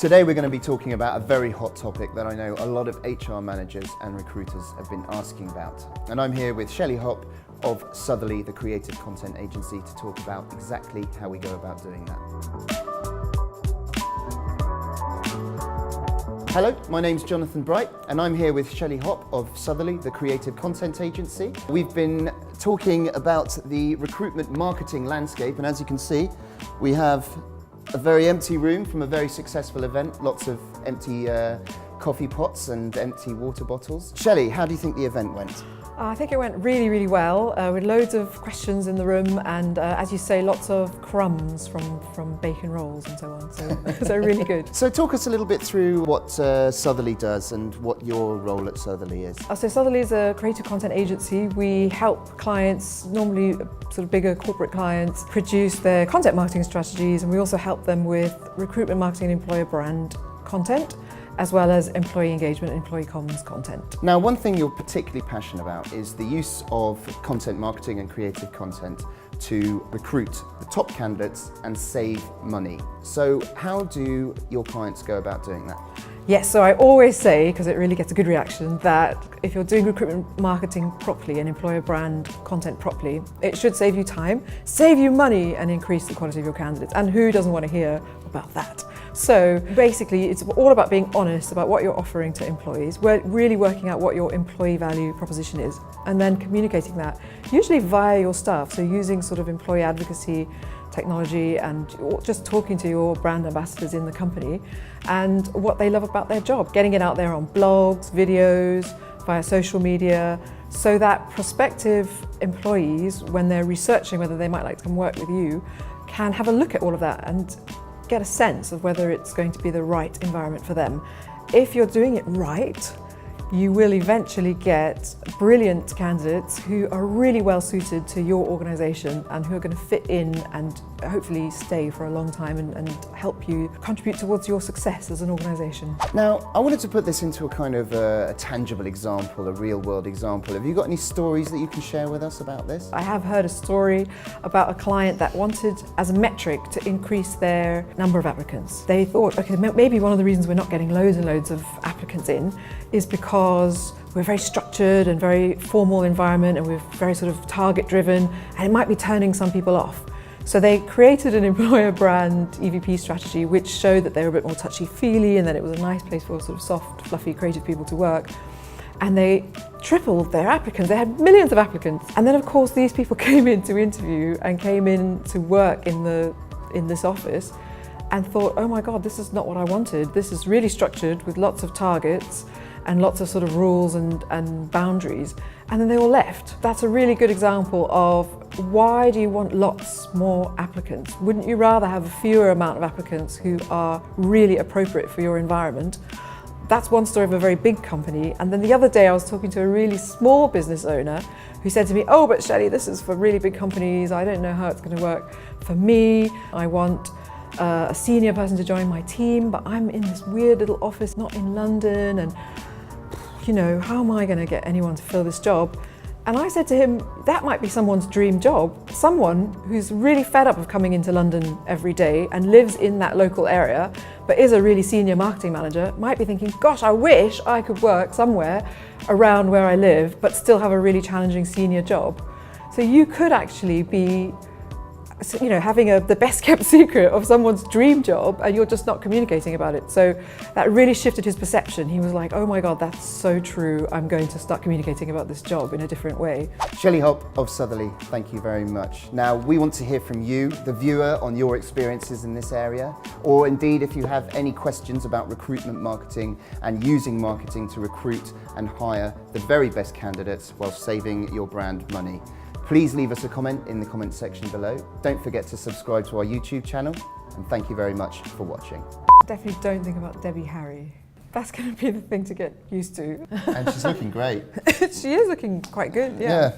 Today we're going to be talking about a very hot topic that I know a lot of HR managers and recruiters have been asking about. And I'm here with Shelley Hoppe of Southerly, the creative content agency, to talk about exactly how we go about doing that. Hello, my name's Jonathan Bright and I'm here with Shelley Hoppe of Southerly, the creative content agency. We've been talking about the recruitment marketing landscape, and as you can see, we have a very empty room from a very successful event, lots of empty coffee pots and empty water bottles. Shelley, how do you think the event went? I think it went really, really well, with loads of questions in the room and, as you say, lots of crumbs from bacon rolls and so on, so really good. So talk us a little bit through what Southerly does and what your role at Southerly is. So Southerly is a creative content agency. We help clients, normally sort of bigger corporate clients, produce their content marketing strategies, and we also help them with recruitment marketing and employer brand content, as well as employee engagement and employee comms content. Now, one thing you're particularly passionate about is the use of content marketing and creative content to recruit the top candidates and save money. So how do your clients go about doing that? Yes, so I always say, because it really gets a good reaction, that if you're doing recruitment marketing properly and employer brand content properly, it should save you time, save you money, and increase the quality of your candidates. And who doesn't want to hear about that? So basically, it's all about being honest about what you're offering to employees. We're really working out what your employee value proposition is, and then communicating that, usually via your staff. So using sort of employee advocacy technology and just talking to your brand ambassadors in the company and what they love about their job, getting it out there on blogs, videos, via social media, so that prospective employees, when they're researching whether they might like to come work with you, can have a look at all of that and get a sense of whether it's going to be the right environment for them. If you're doing it right, you will eventually get brilliant candidates who are really well suited to your organisation and who are going to fit in and hopefully stay for a long time and help you contribute towards your success as an organisation. Now, I wanted to put this into a kind of a tangible example, a real world example. Have you got any stories that you can share with us about this? I have heard a story about a client that wanted, as a metric, to increase their number of applicants. They thought, okay, maybe one of the reasons we're not getting loads and loads of applicants in is because we're very structured and very formal environment and we're very sort of target driven, and it might be turning some people off. So they created an employer brand EVP strategy which showed that they were a bit more touchy-feely and that it was a nice place for sort of soft, fluffy, creative people to work. And they tripled their applicants. They had millions of applicants. And then of course these people came in to interview and came in to work in this office and thought, oh my God, this is not what I wanted. This is really structured with lots of targets and lots of sort of rules and boundaries, and then they all left. That's a really good example of why do you want lots more applicants? Wouldn't you rather have a fewer amount of applicants who are really appropriate for your environment? That's one story of a very big company. And then the other day I was talking to a really small business owner who said to me, oh, but Shelley, this is for really big companies. I don't know how it's going to work for me. I want a senior person to join my team, but I'm in this weird little office, not in London, and you know, how am I going to get anyone to fill this job? And I said to him, that might be someone's dream job. Someone who's really fed up of coming into London every day and lives in that local area, but is a really senior marketing manager, might be thinking, gosh, I wish I could work somewhere around where I live, but still have a really challenging senior job. So you could actually be, you know, having the best kept secret of someone's dream job and you're just not communicating about it. So that really shifted his perception. He was like, oh my God, that's so true. I'm going to start communicating about this job in a different way. Shelley Hoppe of Southerly, thank you very much. Now, we want to hear from you, the viewer, on your experiences in this area, or indeed if you have any questions about recruitment marketing and using marketing to recruit and hire the very best candidates while saving your brand money. Please leave us a comment in the comment section below. Don't forget to subscribe to our YouTube channel, and thank you very much for watching. Definitely don't think about Debbie Harry. That's going to be the thing to get used to. And she's looking great. She is looking quite good, yeah.